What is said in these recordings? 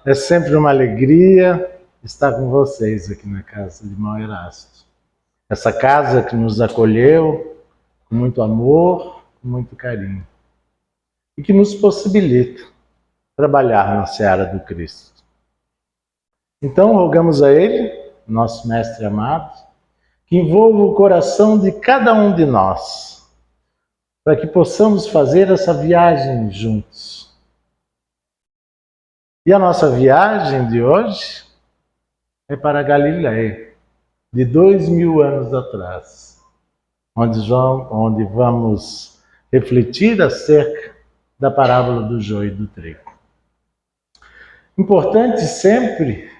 É sempre uma alegria estar com vocês aqui na casa de Irmão Erasto. Essa casa que nos acolheu com muito amor, com muito carinho. E que nos possibilita trabalhar na seara do Cristo. Então, rogamos a Ele, nosso Mestre amado, que envolva o coração de cada um de nós, para que possamos fazer essa viagem juntos. E a nossa viagem de hoje é para a Galileia, de 2000 anos atrás, onde vamos refletir acerca da parábola do joio e do trigo. Importante sempre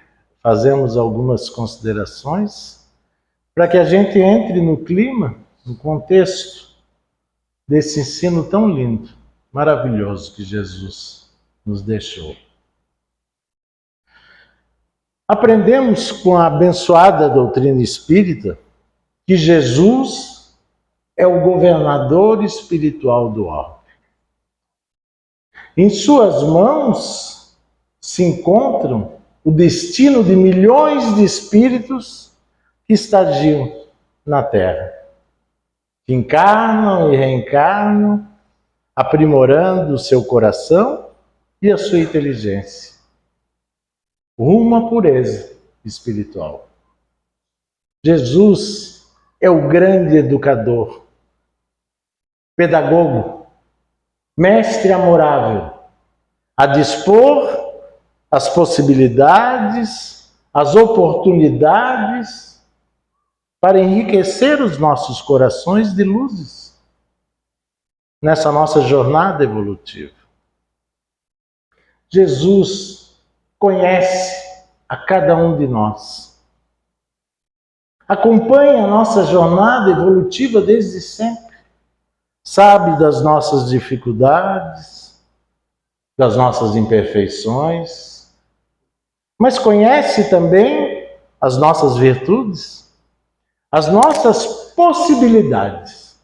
fazermos algumas considerações para que a gente entre no clima, no contexto desse ensino tão lindo, maravilhoso que Jesus nos deixou. Aprendemos com a abençoada doutrina espírita que Jesus é o governador espiritual do orbe. Em suas mãos se encontram o destino de milhões de espíritos que estagiam na Terra, que encarnam e reencarnam, aprimorando o seu coração e a sua inteligência, rumo à pureza espiritual. Jesus é o grande educador, pedagogo, mestre amorável, a dispor as possibilidades, as oportunidades para enriquecer os nossos corações de luzes nessa nossa jornada evolutiva. Jesus conhece a cada um de nós. Acompanha a nossa jornada evolutiva desde sempre. Sabe das nossas dificuldades, das nossas imperfeições, mas conhece também as nossas virtudes, as nossas possibilidades.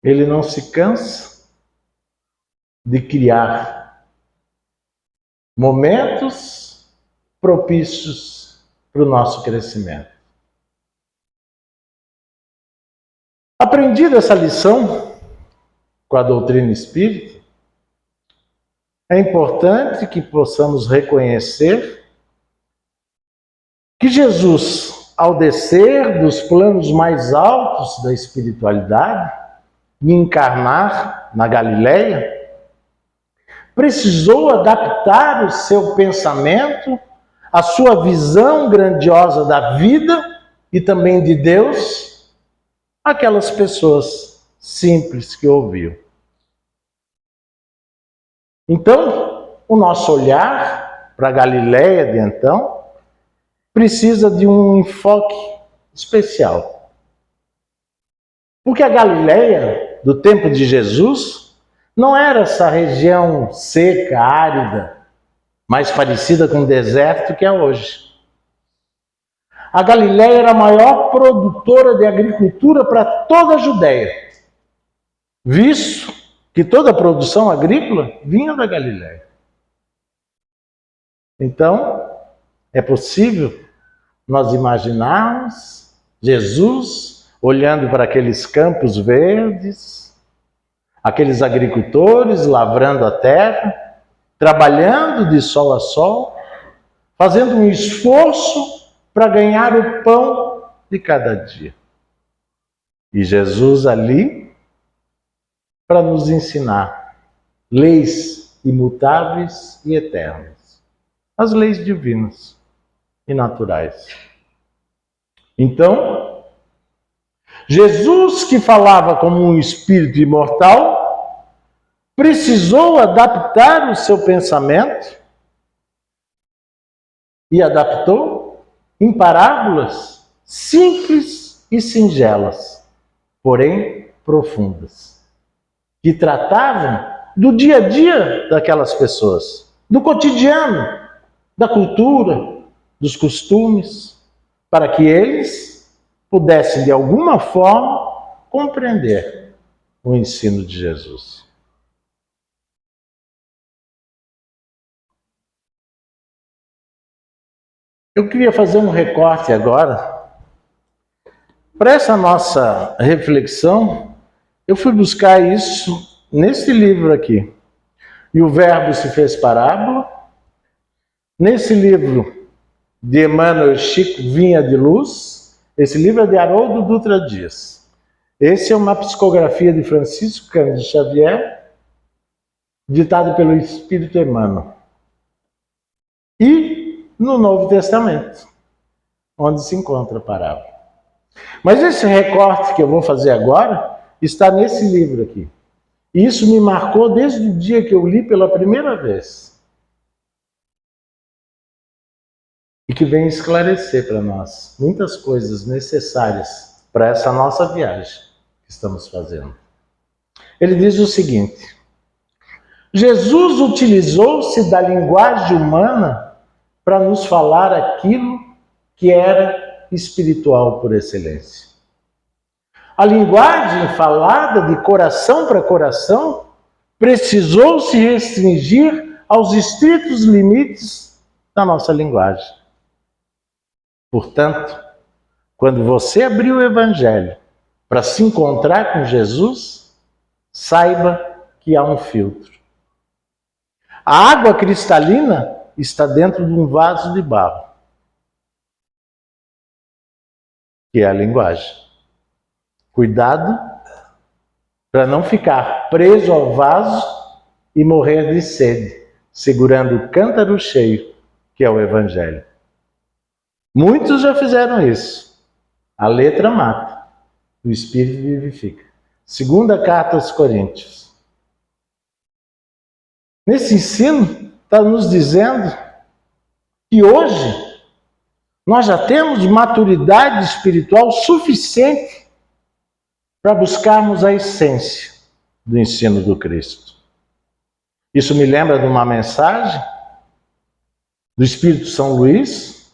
Ele não se cansa de criar momentos propícios para o nosso crescimento. Aprendida essa lição com a doutrina espírita, é importante que possamos reconhecer que Jesus, ao descer dos planos mais altos da espiritualidade e encarnar na Galileia, precisou adaptar o seu pensamento, a sua visão grandiosa da vida e também de Deus, àquelas pessoas simples que ouviam. Então, o nosso olhar para a Galileia de então precisa de um enfoque especial. Porque a Galileia, do tempo de Jesus, não era essa região seca, árida, mais parecida com o deserto que é hoje. A Galileia era a maior produtora de agricultura para toda a Judéia, visto que toda a produção agrícola vinha da Galileia. Então, é possível nós imaginarmos Jesus olhando para aqueles campos verdes, aqueles agricultores lavrando a terra, trabalhando de sol a sol, fazendo um esforço para ganhar o pão de cada dia. E Jesus ali para nos ensinar leis imutáveis e eternas, as leis divinas e naturais. Então, Jesus, que falava como um espírito imortal, precisou adaptar o seu pensamento e adaptou em parábolas simples e singelas, porém profundas, que tratavam do dia a dia daquelas pessoas, do cotidiano, da cultura, dos costumes, para que eles pudessem, de alguma forma, compreender o ensino de Jesus. Eu queria fazer um recorte agora. Para essa nossa reflexão, eu fui buscar isso nesse livro aqui. E o Verbo se fez parábola. Nesse livro de Emmanuel Chico Vinha de Luz. Esse livro é de Haroldo Dutra Dias. Esse é uma psicografia de Francisco Cândido Xavier, ditado pelo Espírito Emmanuel. E no Novo Testamento, onde se encontra a parábola. Mas esse recorte que eu vou fazer agora está nesse livro aqui. E isso me marcou desde o dia que eu li pela primeira vez. E que vem esclarecer para nós muitas coisas necessárias para essa nossa viagem que estamos fazendo. Ele diz o seguinte: Jesus utilizou-se da linguagem humana para nos falar aquilo que era espiritual por excelência. A linguagem falada de coração para coração precisou se restringir aos estritos limites da nossa linguagem. Portanto, quando você abrir o Evangelho para se encontrar com Jesus, saiba que há um filtro. A água cristalina está dentro de um vaso de barro, que é a linguagem. Cuidado para não ficar preso ao vaso e morrer de sede, segurando o cântaro cheio, que é o Evangelho. Muitos já fizeram isso. A letra mata, o Espírito vivifica. Segunda carta aos Coríntios. Nesse ensino, está nos dizendo que hoje nós já temos maturidade espiritual suficiente para buscarmos a essência do ensino do Cristo. Isso me lembra de uma mensagem do Espírito São Luís.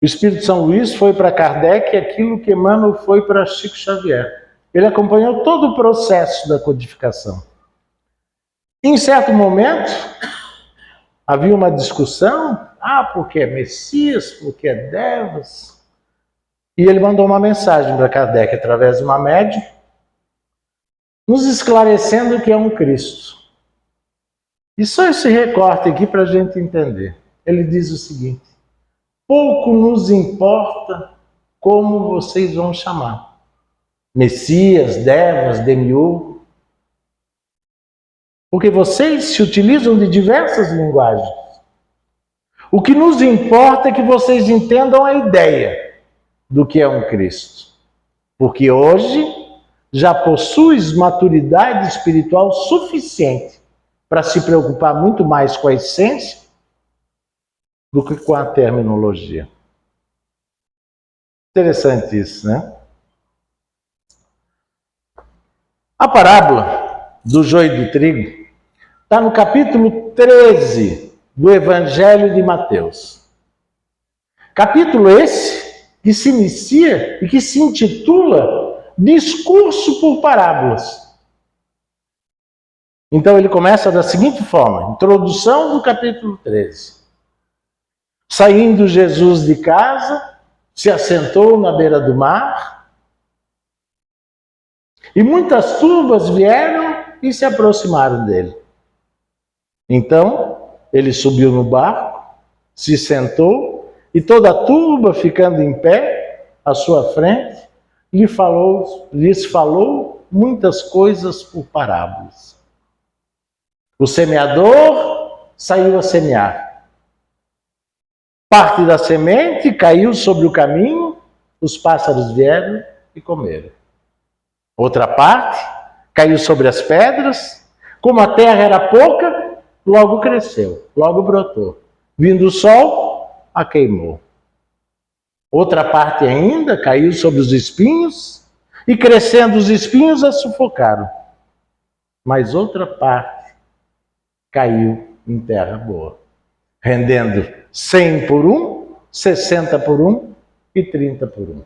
O Espírito São Luís foi para Kardec aquilo que Emmanuel foi para Chico Xavier. Ele acompanhou todo o processo da codificação. Em certo momento, havia uma discussão, porque é Messias, porque é Devas. E ele mandou uma mensagem para Kardec através de uma médium, nos esclarecendo que é um Cristo. E só esse recorte aqui para a gente entender. Ele diz o seguinte: pouco nos importa como vocês vão chamar. Messias, Devas, Demiurgo. Porque vocês se utilizam de diversas linguagens. O que nos importa é que vocês entendam a ideia do que é um Cristo. Porque hoje já possuis maturidade espiritual suficiente para se preocupar muito mais com a essência do que com a terminologia. Interessante isso, né? A parábola do joio e do trigo está no capítulo 13 do Evangelho de Mateus. Capítulo esse que se inicia e que se intitula Discurso por Parábolas. Então ele começa da seguinte forma: introdução do capítulo 13. Saindo Jesus de casa, se assentou na beira do mar, e muitas turbas vieram e se aproximaram dele. Então, ele subiu no barco, se sentou, e toda a turba, ficando em pé, à sua frente, lhes falou muitas coisas por parábolas. O semeador saiu a semear. Parte da semente caiu sobre o caminho, os pássaros vieram e comeram. Outra parte caiu sobre as pedras, como a terra era pouca, logo cresceu, logo brotou. Vindo o sol, a queimou. Outra parte ainda caiu sobre os espinhos, e crescendo os espinhos a sufocaram. Mas outra parte caiu em terra boa, rendendo 100 por 1, 60 por 1 e 30 por 1.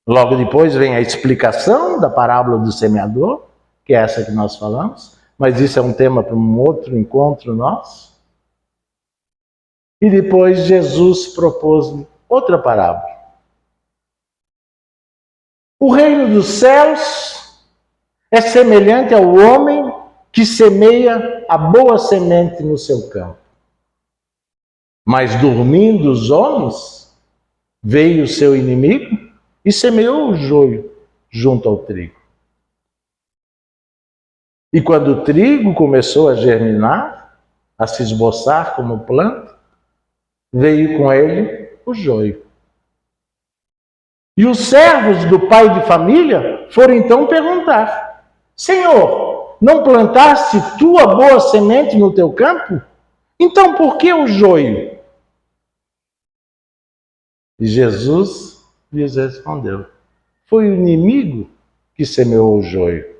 Logo depois vem a explicação da parábola do semeador, que é essa que nós falamos, mas isso é um tema para um outro encontro nosso. E depois Jesus propôs outra parábola. O reino dos céus é semelhante ao homem que semeia a boa semente no seu campo. Mas dormindo os homens, veio o seu inimigo e semeou o joio junto ao trigo. E quando o trigo começou a germinar, a se esboçar como planta, veio com ele o joio. E os servos do pai de família foram então perguntar: Senhor, não plantaste tu a boa semente no teu campo? Então por que o joio? E Jesus lhes respondeu: foi o inimigo que semeou o joio.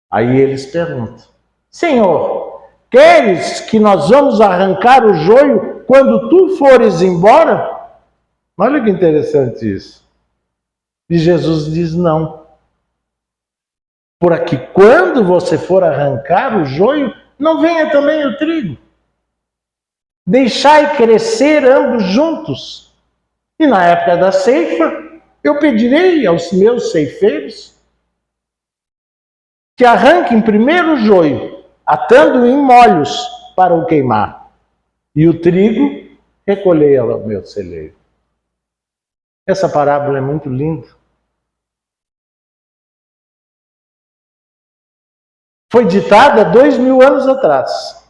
Aí eles perguntam: Senhor, queres que nós vamos arrancar o joio quando tu fores embora? Olha que interessante isso. E Jesus diz: não. Por que quando você for arrancar o joio, não venha também o trigo. Deixai crescer ambos juntos. E na época da ceifa, eu pedirei aos meus ceifeiros que arranquem primeiro o joio, atando-o em molhos para o queimar. E o trigo recolhei ao meu celeiro. Essa parábola é muito linda. Foi ditada 2000 anos atrás.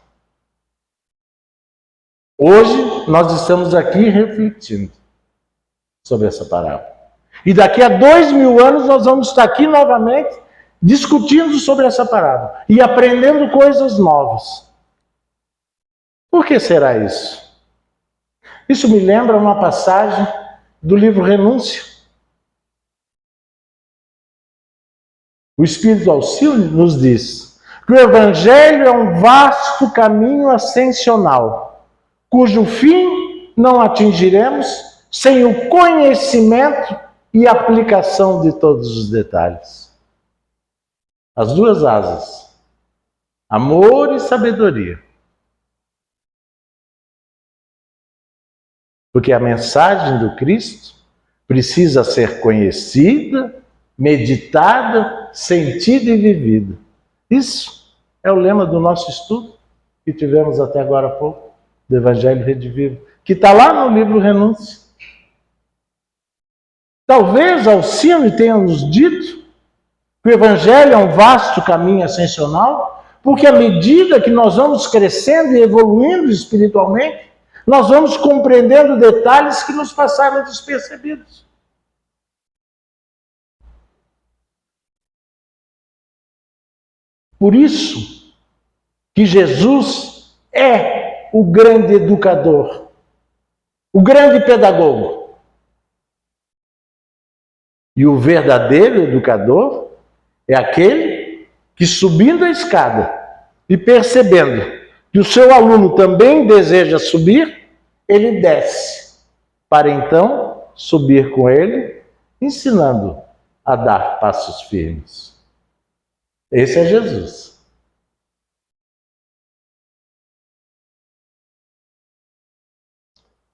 Hoje nós estamos aqui refletindo sobre essa parábola. E daqui a 2000 anos nós vamos estar aqui novamente discutindo sobre essa parábola e aprendendo coisas novas. Por que será isso? Isso me lembra uma passagem do livro Renúncia. O Espírito Alcíone nos diz que o Evangelho é um vasto caminho ascensional, cujo fim não atingiremos sem o conhecimento e aplicação de todos os detalhes. As duas asas, amor e sabedoria. Porque a mensagem do Cristo precisa ser conhecida, meditada, sentida e vivida. Isso é o lema do nosso estudo que tivemos até agora há pouco, do Evangelho Redivivo, que está lá no livro Renúncia. Talvez Alcíone tenha nos dito que o Evangelho é um vasto caminho ascensional, porque à medida que nós vamos crescendo e evoluindo espiritualmente, nós vamos compreendendo detalhes que nos passaram despercebidos. Por isso que Jesus é o grande educador, o grande pedagogo. E o verdadeiro educador é aquele que, subindo a escada e percebendo que o seu aluno também deseja subir, ele desce, para então subir com ele, ensinando a dar passos firmes. Esse é Jesus.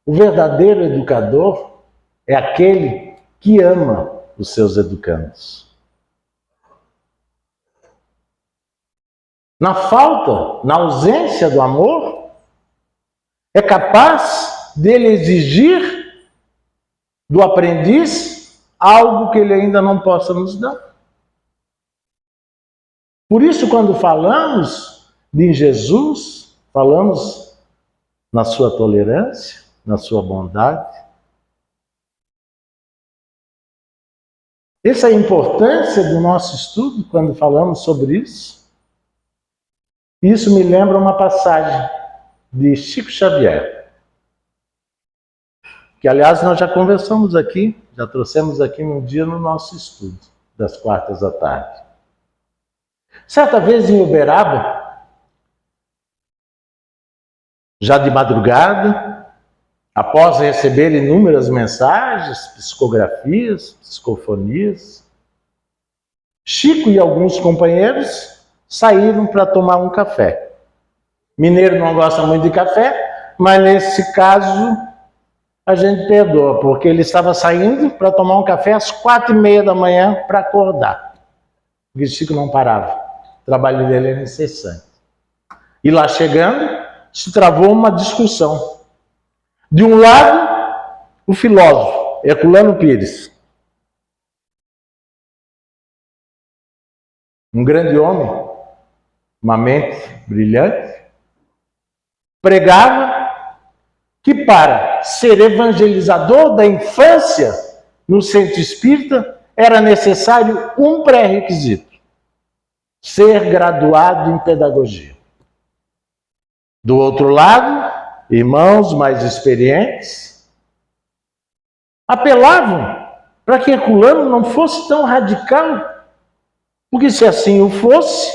O verdadeiro educador é aquele que ama os seus educandos. Na falta, na ausência do amor, é capaz dele exigir do aprendiz algo que ele ainda não possa nos dar. Por isso, quando falamos de Jesus, falamos na sua tolerância, na sua bondade. Essa é a importância do nosso estudo quando falamos sobre isso. Isso me lembra uma passagem de Chico Xavier, que aliás nós já conversamos aqui, já trouxemos aqui um dia no nosso estudo, das quartas à tarde. Certa vez em Uberaba, já de madrugada, após receber inúmeras mensagens, psicografias, psicofonias, Chico e alguns companheiros saíram para tomar um café. Mineiro não gosta muito de café, mas nesse caso a gente perdoa, porque ele estava saindo para tomar um café às 4h30 da manhã para acordar. Porque Chico não parava, o trabalho dele era incessante. E lá chegando, se travou uma discussão. De um lado, o filósofo, Herculano Pires, um grande homem, uma mente brilhante, pregava que para ser evangelizador da infância no centro espírita era necessário um pré-requisito: ser graduado em pedagogia. Do outro lado, irmãos mais experientes apelavam para que Herculano não fosse tão radical, porque se assim o fosse,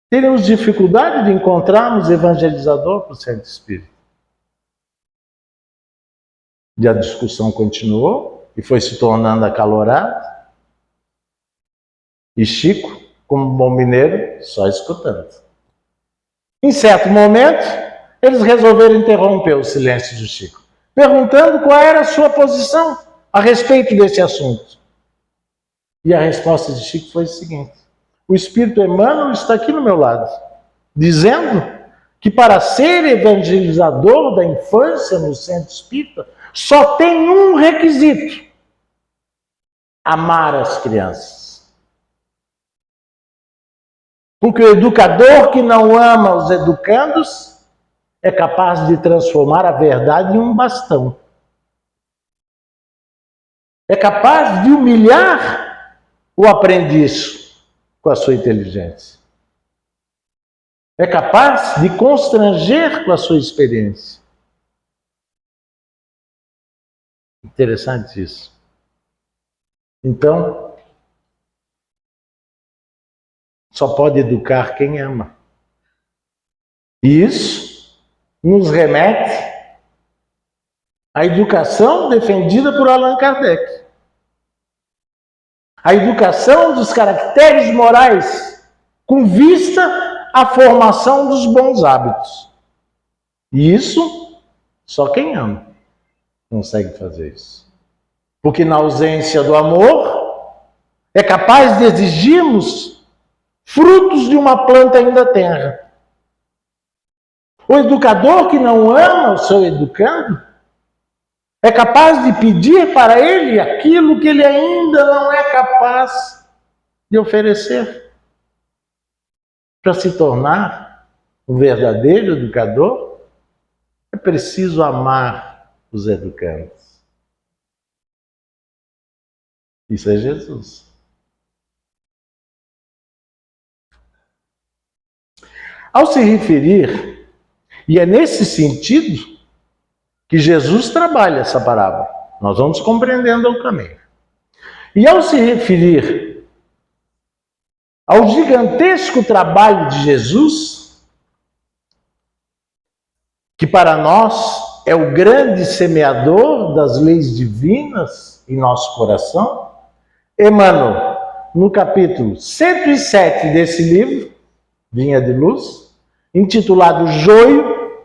teríamos dificuldade de encontrarmos evangelizador para o centro espírita. E a discussão continuou e foi se tornando acalorada. E Chico, como bom mineiro, só escutando. Em certo momento, eles resolveram interromper o silêncio de Chico, perguntando qual era a sua posição a respeito desse assunto. E a resposta de Chico foi a seguinte: o Espírito Emmanuel está aqui no meu lado, dizendo que para ser evangelizador da infância no centro espírita, só tem um requisito: amar as crianças. Porque o educador que não ama os educandos é capaz de transformar a verdade em um bastão. É capaz de humilhar o aprendiz com a sua inteligência. É capaz de constranger com a sua experiência. Interessante isso. Então, só pode educar quem ama. E isso nos remete à educação defendida por Allan Kardec. A educação dos caracteres morais com vista à formação dos bons hábitos. E isso só quem ama consegue fazer isso. Porque na ausência do amor, é capaz de exigirmos frutos de uma planta ainda tenra. O educador que não ama o seu educando é capaz de pedir para ele aquilo que ele ainda não é capaz de oferecer. Para se tornar um verdadeiro educador, é preciso amar os educandos. Isso é Jesus. Ao se referir, e é nesse sentido que Jesus trabalha essa parábola, nós vamos compreendendo o caminho. E ao se referir ao gigantesco trabalho de Jesus, que para nós é o grande semeador das leis divinas em nosso coração, Emmanuel, no capítulo 107 desse livro, Vinha de Luz, intitulado Joio,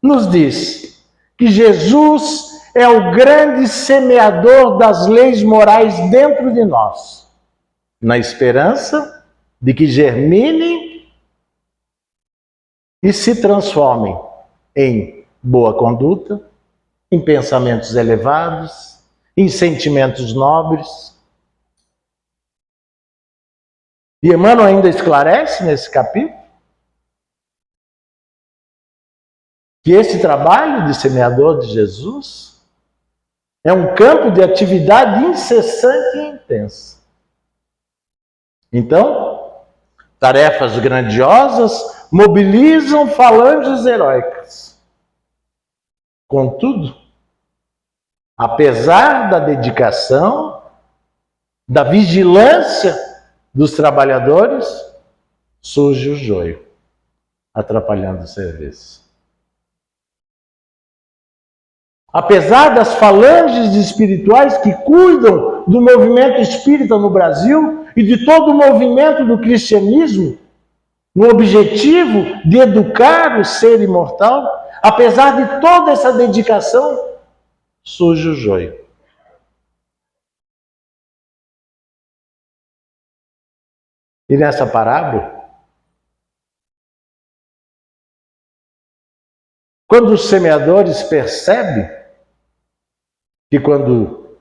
nos diz que Jesus é o grande semeador das leis morais dentro de nós, na esperança de que germinem e se transformem em boa conduta, em pensamentos elevados, em sentimentos nobres. E Emmanuel ainda esclarece nesse capítulo que esse trabalho de semeador de Jesus é um campo de atividade incessante e intensa. Então, tarefas grandiosas mobilizam falanges heróicas. Contudo, apesar da dedicação, da vigilância dos trabalhadores, surge o joio, atrapalhando o serviço. Apesar das falanges espirituais que cuidam do movimento espírita no Brasil e de todo o movimento do cristianismo, no objetivo de educar o ser imortal, apesar de toda essa dedicação, surge o joio. E nessa parábola, quando os semeadores percebem que quando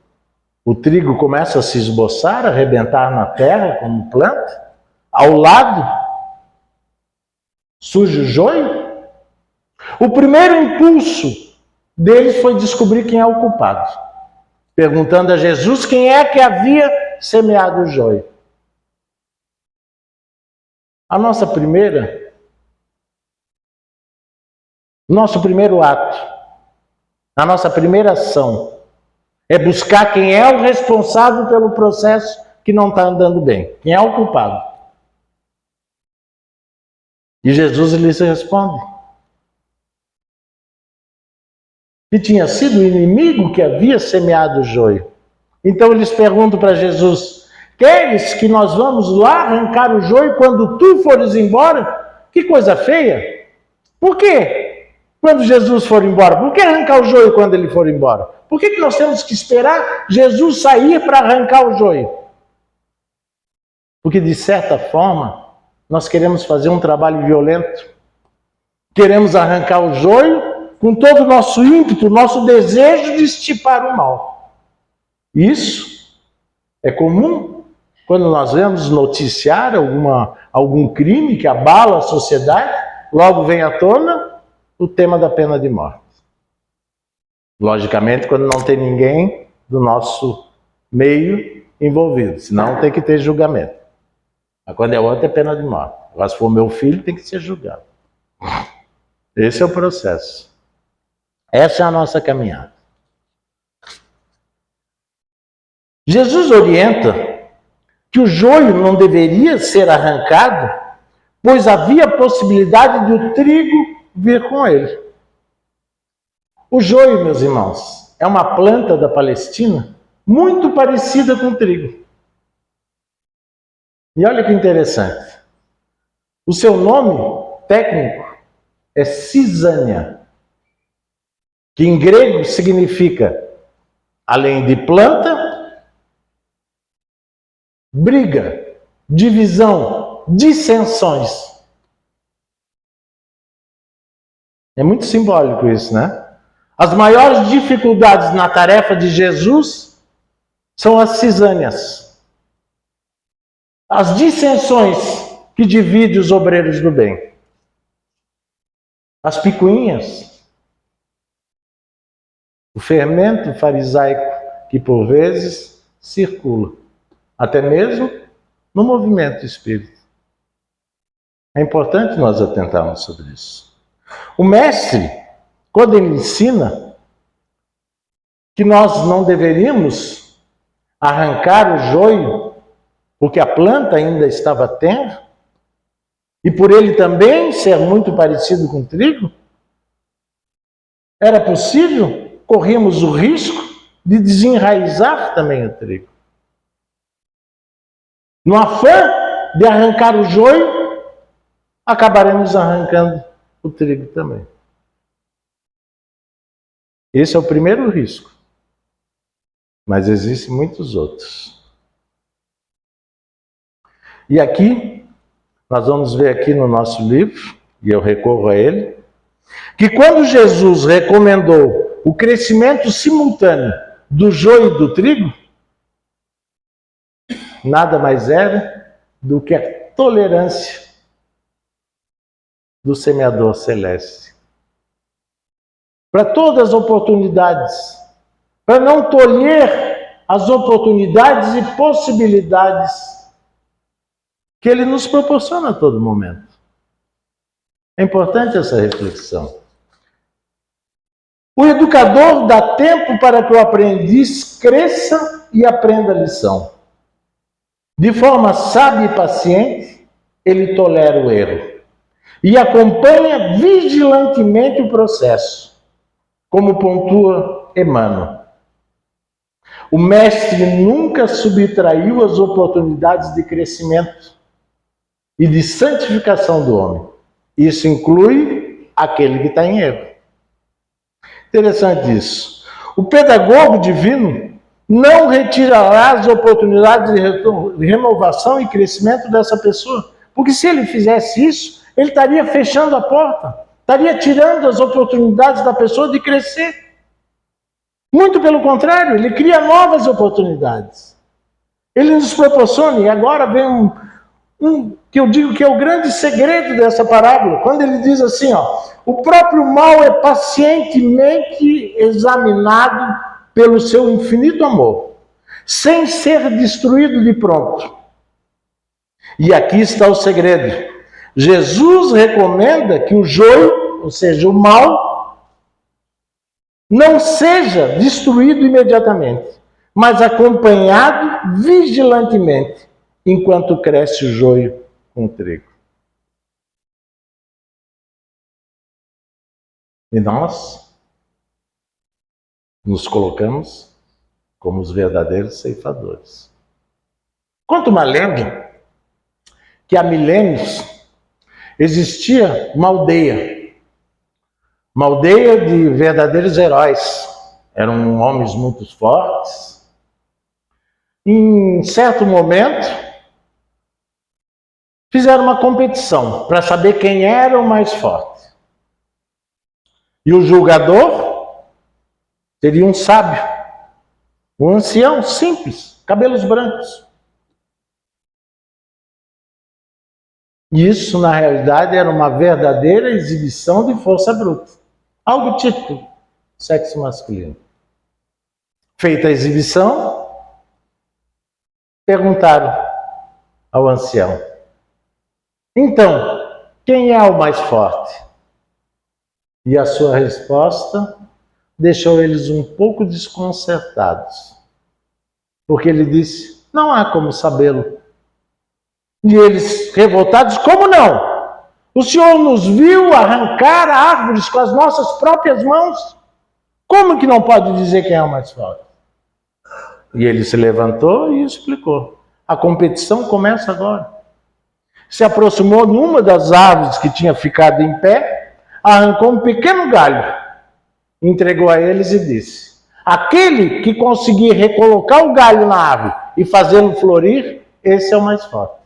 o trigo começa a se esboçar, a arrebentar na terra como planta, ao lado surge o joio, o primeiro impulso deles foi descobrir quem é o culpado, perguntando a Jesus quem é que havia semeado o joio. Nosso primeiro ato, a nossa primeira ação é buscar quem é o responsável pelo processo que não está andando bem, quem é o culpado. E Jesus lhes responde que tinha sido o inimigo que havia semeado o joio. Então eles perguntam para Jesus: queres que nós vamos lá arrancar o joio quando tu fores embora? Que coisa feia! Por quê? Quando Jesus for embora, por que arrancar o joio quando ele for embora? Por que nós temos que esperar Jesus sair para arrancar o joio? Porque de certa forma, nós queremos fazer um trabalho violento. Queremos arrancar o joio com todo o nosso ímpeto, o nosso desejo de estipar o mal. Isso é comum quando nós vemos noticiar algum crime que abala a sociedade, logo vem à tona o tema da pena de morte. Logicamente, quando não tem ninguém do nosso meio envolvido, senão tem que ter julgamento. Mas quando é outro, é pena de morte. Agora, se for meu filho, tem que ser julgado. Esse é o processo. Essa é a nossa caminhada. Jesus orienta que o joio não deveria ser arrancado, pois havia a possibilidade de o trigo vir com ele. O joio, meus irmãos, é uma planta da Palestina muito parecida com o trigo. E olha que interessante. O seu nome técnico é cisânia, que em grego significa, além de planta, briga, divisão, dissensões. É muito simbólico isso, né? As maiores dificuldades na tarefa de Jesus são as cisânias. As dissensões que dividem os obreiros do bem. As picuinhas. O fermento farisaico que por vezes circula. Até mesmo no movimento espírita. É importante nós atentarmos sobre isso. O mestre, quando ele ensina que nós não deveríamos arrancar o joio, porque a planta ainda estava tenra, e por ele também ser muito parecido com o trigo, era possível, corríamos o risco de desenraizar também o trigo. No afã de arrancar o joio, acabaremos arrancando o trigo também. Esse é o primeiro risco. Mas existem muitos outros. E aqui, nós vamos ver aqui no nosso livro, e eu recorro a ele, que quando Jesus recomendou o crescimento simultâneo do joio e do trigo, nada mais era do que a tolerância do semeador celeste. Para todas as oportunidades, para não tolher as oportunidades e possibilidades que ele nos proporciona a todo momento. É importante essa reflexão. O educador dá tempo para que o aprendiz cresça e aprenda a lição. De forma sábia e paciente, ele tolera o erro e acompanha vigilantemente o processo, como pontua Emmanuel. O mestre nunca subtraiu as oportunidades de crescimento e de santificação do homem. Isso inclui aquele que está em erro. Interessante isso. O pedagogo divino não retirará as oportunidades de renovação e crescimento dessa pessoa. Porque se ele fizesse isso, ele estaria fechando a porta, estaria tirando as oportunidades da pessoa de crescer. Muito pelo contrário, ele cria novas oportunidades. Ele nos proporciona, e agora vem um que eu digo que é o grande segredo dessa parábola, quando ele diz assim, ó, o próprio mal é pacientemente examinado pelo seu infinito amor, sem ser destruído de pronto. E aqui está o segredo. Jesus recomenda que o joio, ou seja, o mal, não seja destruído imediatamente, mas acompanhado vigilantemente, enquanto cresce o joio com o trigo. E nós nos colocamos como os verdadeiros ceifadores. Conta uma lenda que há milênios existia uma aldeia de verdadeiros heróis. Eram homens muito fortes. Em certo momento, fizeram uma competição para saber quem era o mais forte. E o julgador seria um sábio, um ancião simples, cabelos brancos. E isso, na realidade, era uma verdadeira exibição de força bruta. Algo típico do sexo masculino. Feita a exibição, perguntaram ao ancião: então, quem é o mais forte? E a sua resposta deixou eles um pouco desconcertados. Porque ele disse: não há como sabê-lo. E eles, revoltados: como não? O Senhor nos viu arrancar árvores com as nossas próprias mãos. Como que não pode dizer quem é o mais forte? E ele se levantou e explicou: a competição começa agora. Se aproximou de uma das árvores que tinha ficado em pé, arrancou um pequeno galho, entregou a eles e disse: aquele que conseguir recolocar o galho na árvore e fazê-lo florir, esse é o mais forte.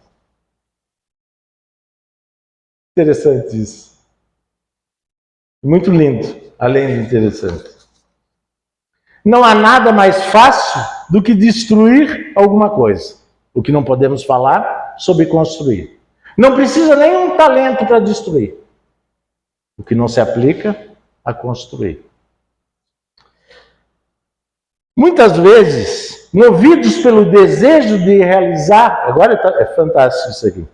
Interessante isso. Muito lindo, além de interessante. Não há nada mais fácil do que destruir alguma coisa. O que não podemos falar sobre construir. Não precisa nenhum talento para destruir. O que não se aplica a construir. Muitas vezes, movidos pelo desejo de realizar, agora é fantástico isso aqui.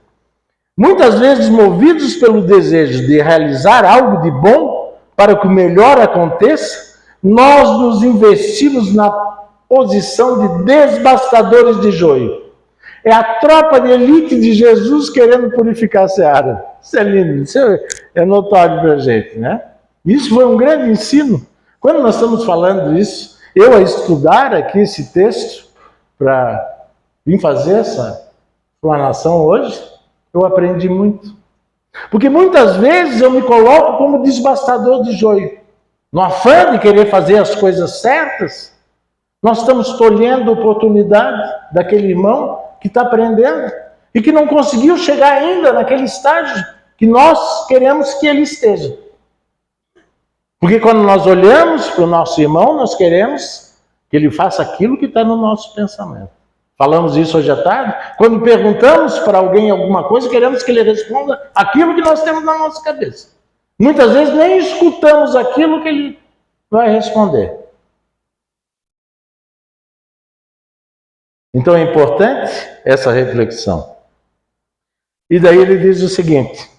Muitas vezes, movidos pelo desejo de realizar algo de bom para que o melhor aconteça, nós nos investimos na posição de desbastadores de joio. É a tropa de elite de Jesus querendo purificar a seara. Isso é lindo, isso é notório para a gente, né? Isso foi um grande ensino. Quando nós estamos falando isso, eu a estudar aqui esse texto para vir fazer essa explanação hoje, eu aprendi muito. Porque muitas vezes eu me coloco como desbastador de joio. No afã de querer fazer as coisas certas, nós estamos tolhendo a oportunidade daquele irmão que está aprendendo e que não conseguiu chegar ainda naquele estágio que nós queremos que ele esteja. Porque quando nós olhamos para o nosso irmão, nós queremos que ele faça aquilo que está no nosso pensamento. Falamos isso hoje à tarde. Quando perguntamos para alguém alguma coisa, queremos que ele responda aquilo que nós temos na nossa cabeça. Muitas vezes nem escutamos aquilo que ele vai responder. Então é importante essa reflexão. E daí ele diz o seguinte: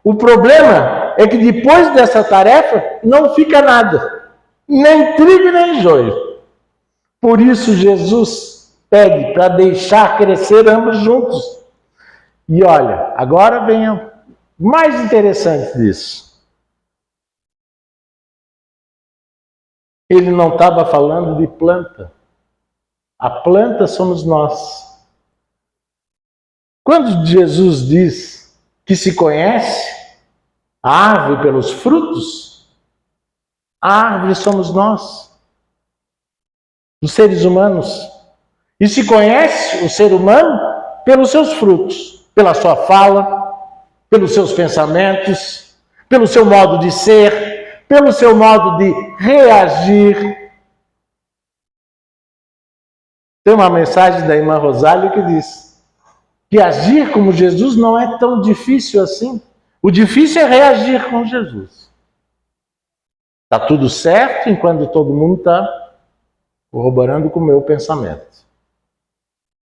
o problema é que depois dessa tarefa não fica nada, nem trigo nem joio. Por isso Jesus pede para deixar crescer ambos juntos. E olha, agora vem o mais interessante disso. Ele não estava falando de planta. A planta somos nós. Quando Jesus diz que se conhece a árvore pelos frutos, A árvore somos nós, os seres humanos. E se conhece o ser humano pelos seus frutos, pela sua fala, pelos seus pensamentos, pelo seu modo de ser, pelo seu modo de reagir. Tem uma mensagem da irmã Rosália que diz que agir como Jesus não é tão difícil assim. O difícil é reagir com Jesus. Está tudo certo enquanto todo mundo está corroborando com o meu pensamento.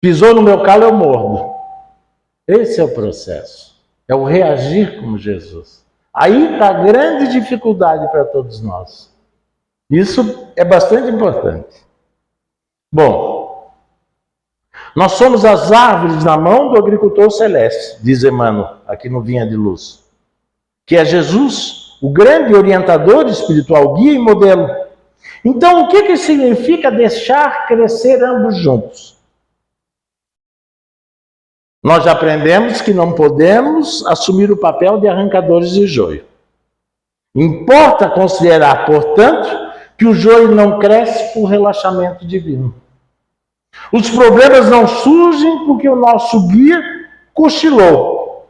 Pisou no meu calo, eu mordo. Esse é o processo. É o reagir como Jesus. Aí está a grande dificuldade para todos nós. Isso é bastante importante. Bom, nós somos as árvores na mão do agricultor celeste, diz Emmanuel, aqui no Vinha de Luz. Que é Jesus, o grande orientador espiritual, guia e modelo. Então, o que significa deixar crescer ambos juntos? Nós já aprendemos que não podemos assumir o papel de arrancadores de joio. Importa considerar, portanto, que o joio não cresce por relaxamento divino. Os problemas não surgem porque o nosso guia cochilou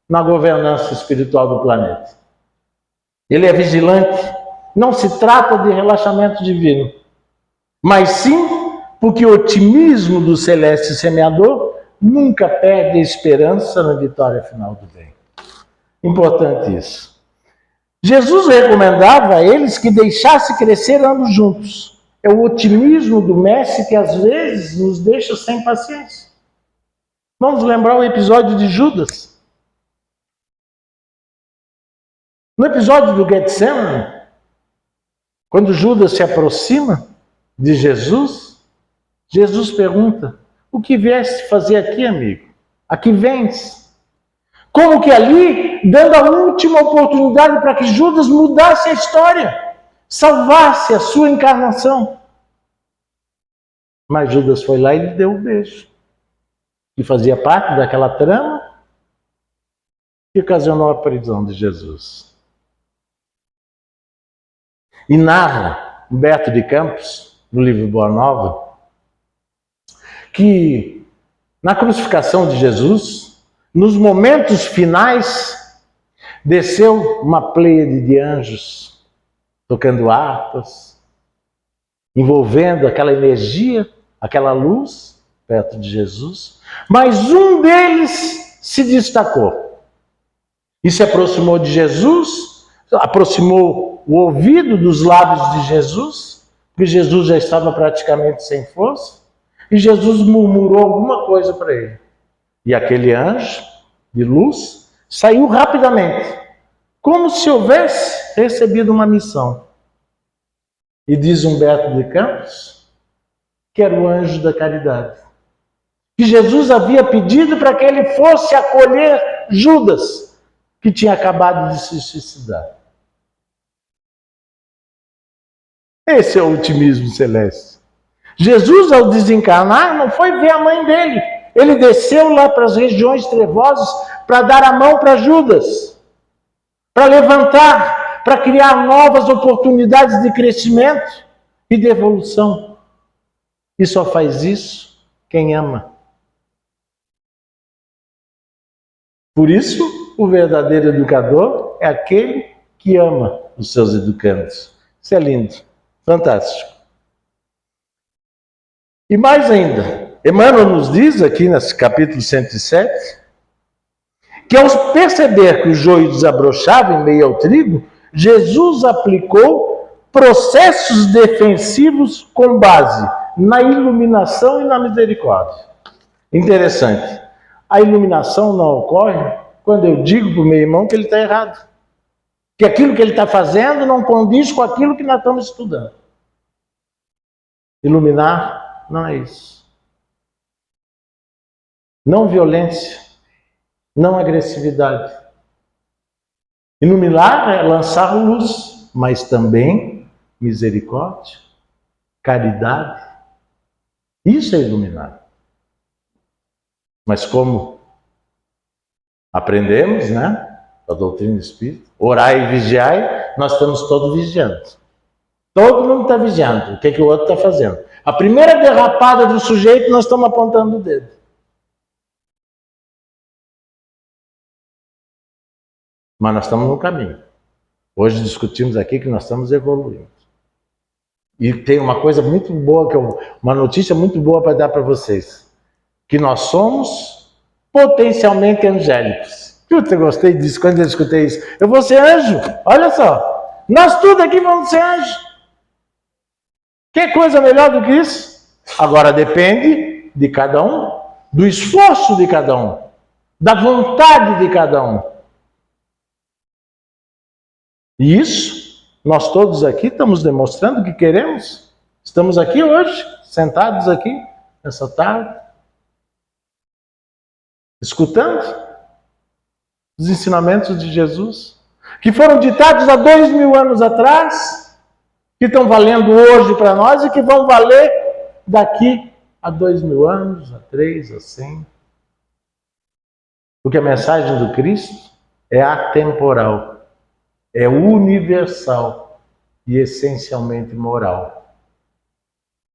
na governança espiritual do planeta. Ele é vigilante. Não se trata de relaxamento divino, mas sim porque o otimismo do celeste semeador nunca perde a esperança na vitória final do bem. Importante isso. Jesus recomendava a eles que deixassem crescer ambos juntos. É o otimismo do mestre que às vezes nos deixa sem paciência. Vamos lembrar o episódio de Judas. No episódio do Getsemane, quando Judas se aproxima de Jesus, Jesus pergunta: o que vieste fazer aqui, amigo? Aqui vens? Como que ali, dando a última oportunidade para que Judas mudasse a história, salvasse a sua encarnação. Mas Judas foi lá e lhe deu um beijo, que fazia parte daquela trama que ocasionou a prisão de Jesus. E narra Humberto de Campos, no livro Boa Nova, que na crucificação de Jesus, nos momentos finais, desceu uma pleiade de anjos, tocando harpas, envolvendo aquela energia, aquela luz, perto de Jesus. Mas um deles se destacou e se aproximou de Jesus, aproximou o ouvido dos lábios de Jesus, porque Jesus já estava praticamente sem força, e Jesus murmurou alguma coisa para ele. E aquele anjo de luz saiu rapidamente, como se houvesse recebido uma missão. E diz Humberto de Campos que era o anjo da caridade. Que Jesus havia pedido para que ele fosse acolher Judas, que tinha acabado de se suicidar. Esse é o otimismo celeste. Jesus, ao desencarnar, não foi ver a mãe dele. Ele desceu lá para as regiões trevosas para dar a mão para Judas, para levantar, para criar novas oportunidades de crescimento e de evolução. E só faz isso quem ama. Por isso, o verdadeiro educador é aquele que ama os seus educandos. Isso é lindo, fantástico. E mais ainda, Emmanuel nos diz aqui nesse capítulo 107, que ao perceber que o joio desabrochava em meio ao trigo, Jesus aplicou processos defensivos com base na iluminação e na misericórdia. Interessante. A iluminação não ocorre quando eu digo para o meu irmão que ele está errado. Que aquilo que ele está fazendo não condiz com aquilo que nós estamos estudando. Iluminar não é isso. Não violência, não agressividade. Iluminar é lançar luz, mas também misericórdia, caridade. Isso é iluminar. Mas como aprendemos, né? A doutrina espírita, orai e vigiai, nós estamos todos vigiando. Todo mundo está vigiando o que o outro está fazendo. A primeira derrapada do sujeito, nós estamos apontando o dedo. Mas nós estamos no caminho. Hoje discutimos aqui que nós estamos evoluindo. E tem uma coisa muito boa, uma notícia muito boa para dar para vocês. Que nós somos potencialmente angélicos. Puta, eu gostei disso quando eu escutei isso. Eu vou ser anjo, olha só. Nós tudo aqui vamos ser anjo. Que coisa melhor do que isso? Agora depende de cada um, do esforço de cada um, da vontade de cada um. E isso, nós todos aqui estamos demonstrando que queremos. Estamos aqui hoje, sentados aqui, nessa tarde, escutando os ensinamentos de Jesus, que foram ditados há 2000 anos atrás, que estão valendo hoje para nós e que vão valer daqui a 2000 anos, a 3, a 100. Porque a mensagem do Cristo é atemporal, é universal e essencialmente moral.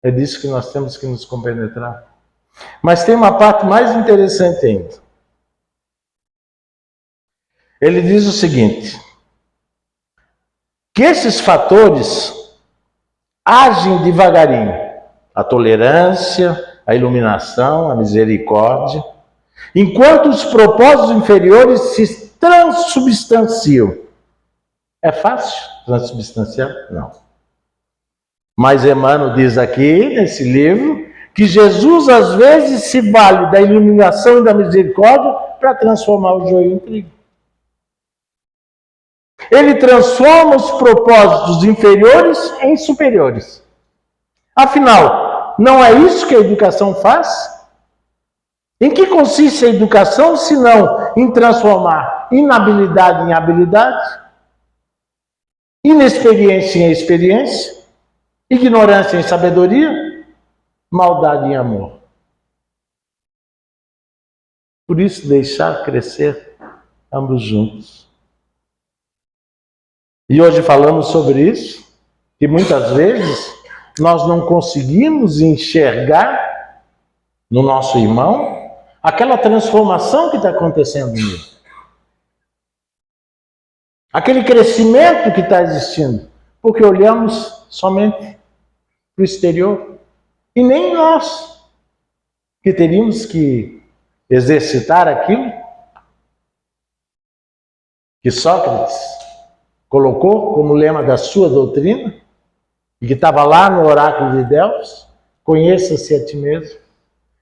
É disso que nós temos que nos compenetrar. Mas tem uma parte mais interessante ainda. Ele diz o seguinte, que esses fatores agem devagarinho. A tolerância, a iluminação, a misericórdia, enquanto os propósitos inferiores se transubstanciam. É fácil transubstanciar? Não. Mas Emmanuel diz aqui, nesse livro, que Jesus às vezes se vale da iluminação e da misericórdia para transformar o joio em trigo. Ele transforma os propósitos inferiores em superiores. Afinal, não é isso que a educação faz? Em que consiste a educação, se não em transformar inabilidade em habilidade, inexperiência em experiência, ignorância em sabedoria, maldade em amor? Por isso, deixar crescer ambos juntos. E hoje falamos sobre isso, que muitas vezes nós não conseguimos enxergar no nosso irmão aquela transformação que está acontecendo nele. Aquele crescimento que está existindo. Porque olhamos somente para o exterior. E nem nós, que teríamos que exercitar aquilo que Sócrates colocou como lema da sua doutrina, e que estava lá no oráculo de Delfos, conheça-se a ti mesmo.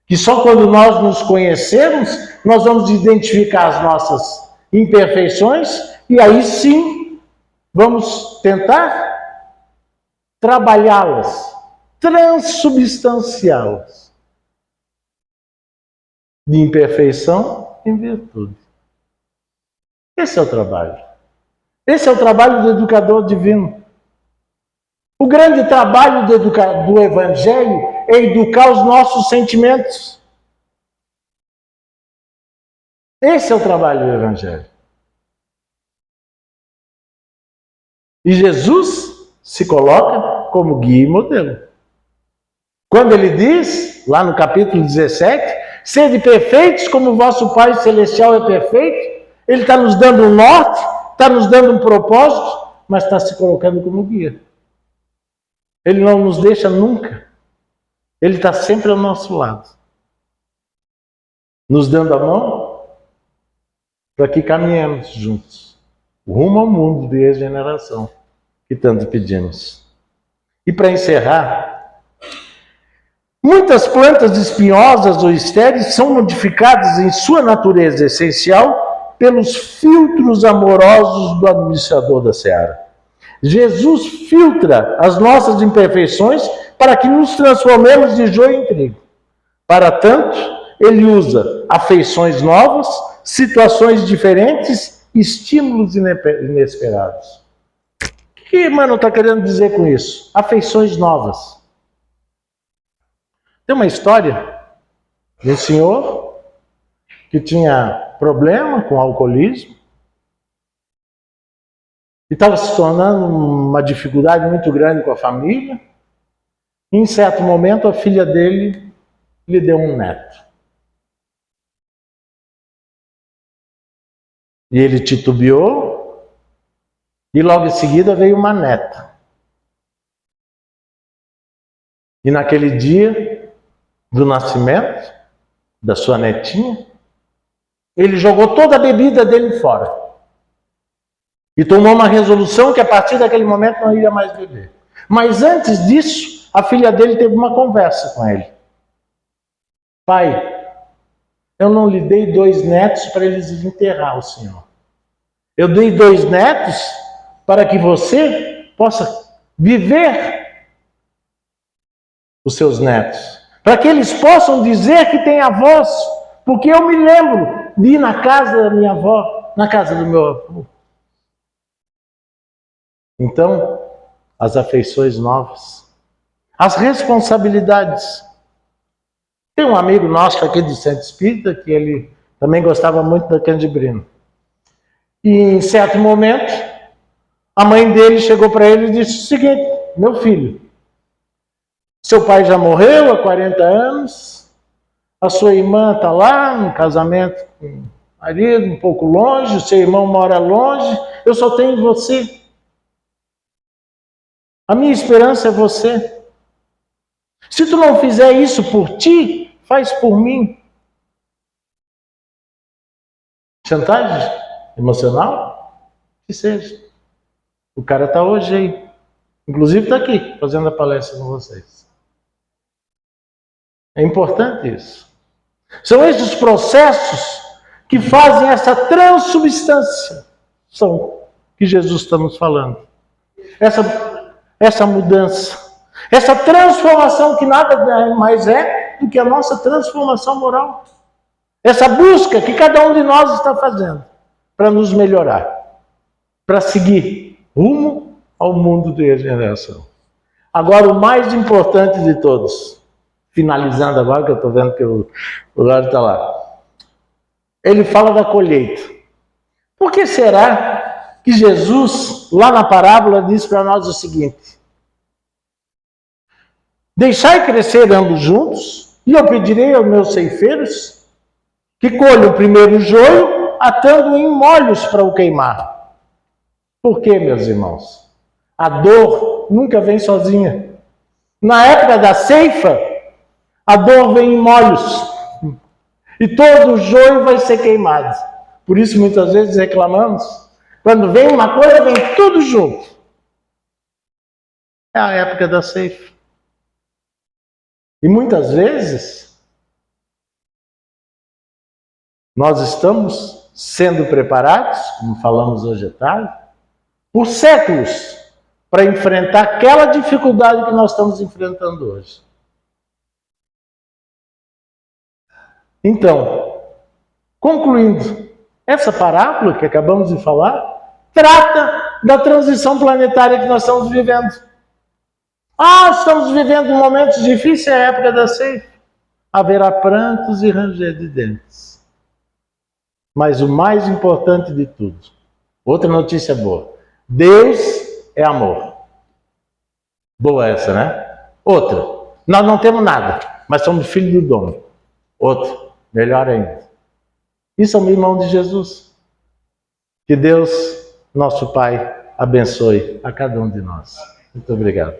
Que só quando nós nos conhecermos, nós vamos identificar as nossas imperfeições, e aí sim, vamos tentar trabalhá-las, transubstanciá-las, de imperfeição em virtude. Esse é o trabalho. Esse é o trabalho do educador divino. O grande trabalho do Evangelho é educar os nossos sentimentos. Esse é o trabalho do Evangelho. E Jesus se coloca como guia e modelo. Quando ele diz, lá no capítulo 17, sede perfeitos como o vosso Pai Celestial é perfeito, ele está nos dando um norte, está nos dando um propósito, mas está se colocando como guia. Ele não nos deixa nunca. Ele está sempre ao nosso lado. Nos dando a mão para que caminhemos juntos. Rumo ao mundo de regeneração que tanto pedimos. E para encerrar, muitas plantas espinhosas ou estéreis são modificadas em sua natureza essencial pelos filtros amorosos do administrador da seara. Jesus filtra as nossas imperfeições para que nos transformemos de joio em trigo. Para tanto, ele usa afeições novas, situações diferentes, estímulos inesperados. O que Emmanuel está querendo dizer com isso? Afeições novas. Tem uma história de um senhor que tinha problema com alcoolismo. E estava se tornando uma dificuldade muito grande com a família. E, em certo momento, a filha dele lhe deu um neto. E ele titubeou, e logo em seguida veio uma neta. E naquele dia do nascimento da sua netinha, ele jogou toda a bebida dele fora. E tomou uma resolução que a partir daquele momento não iria mais beber. Mas antes disso, a filha dele teve uma conversa com ele. Pai, eu não lhe dei 2 netos para eles enterrar o senhor. Eu dei 2 netos para que você possa viver os seus netos. Para que eles possam dizer que tem avós. Porque eu me lembro de ir na casa da minha avó, na casa do meu avô. Então, as afeições novas, as responsabilidades. Tem um amigo nosso aqui do Centro Espírita que ele também gostava muito da Candibrina. E em certo momento, a mãe dele chegou para ele e disse o seguinte: meu filho, seu pai já morreu há 40 anos, a sua irmã está lá no casamento com o marido, um pouco longe, o seu irmão mora longe, eu só tenho você. A minha esperança é você. Se tu não fizer isso por ti, faz por mim. Chantagem emocional? Que seja. O cara está hoje aí. Inclusive está aqui, fazendo a palestra com vocês. É importante isso. São esses processos que fazem essa transubstância. São que Jesus está nos falando. Essa mudança. Essa transformação que nada mais é do que a nossa transformação moral. Essa busca que cada um de nós está fazendo para nos melhorar. Para seguir rumo ao mundo de regeneração. Agora, o mais importante de todos, finalizando agora, que eu estou vendo que o horário está lá. Ele fala da colheita. Por que será que Jesus, lá na parábola, diz para nós o seguinte: deixai crescer ambos juntos, e eu pedirei aos meus ceifeiros que colham primeiro o joio, atando-o em molhos para o queimar. Por quê, meus irmãos? A dor nunca vem sozinha. Na época da ceifa, a dor vem em molhos. E todo o joio vai ser queimado. Por isso, muitas vezes reclamamos. Quando vem uma coisa, vem tudo junto. É a época da ceifa. E muitas vezes, nós estamos sendo preparados, como falamos hoje à tarde, por séculos, para enfrentar aquela dificuldade que nós estamos enfrentando hoje. Então, concluindo, essa parábola que acabamos de falar, trata da transição planetária que nós estamos vivendo. Estamos vivendo momentos difíceis, é a época da ceifa. Haverá prantos e ranger de dentes. Mas o mais importante de tudo, outra notícia boa, Deus é amor. Boa essa, né? Outra, nós não temos nada, mas somos filhos do dono. Outra, melhor ainda. E somos irmãos de Jesus. Que Deus, nosso Pai, abençoe a cada um de nós. Muito obrigado.